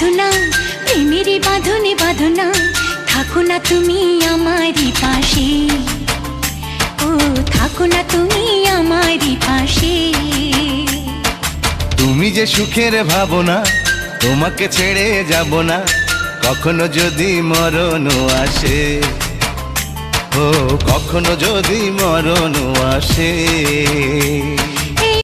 সাধনা, প্রেমেরই বাঁধনে বাঁধনা, থাকো না তুমি আমারই পাশে, ও থাকো না তুমি আমারই পাশে। তুমি যে সুখের ভাবনা, তোমাকে ছেড়ে যাব না, কখনো যদি মরণ আসে, ও কখনো যদি মরণ আসে।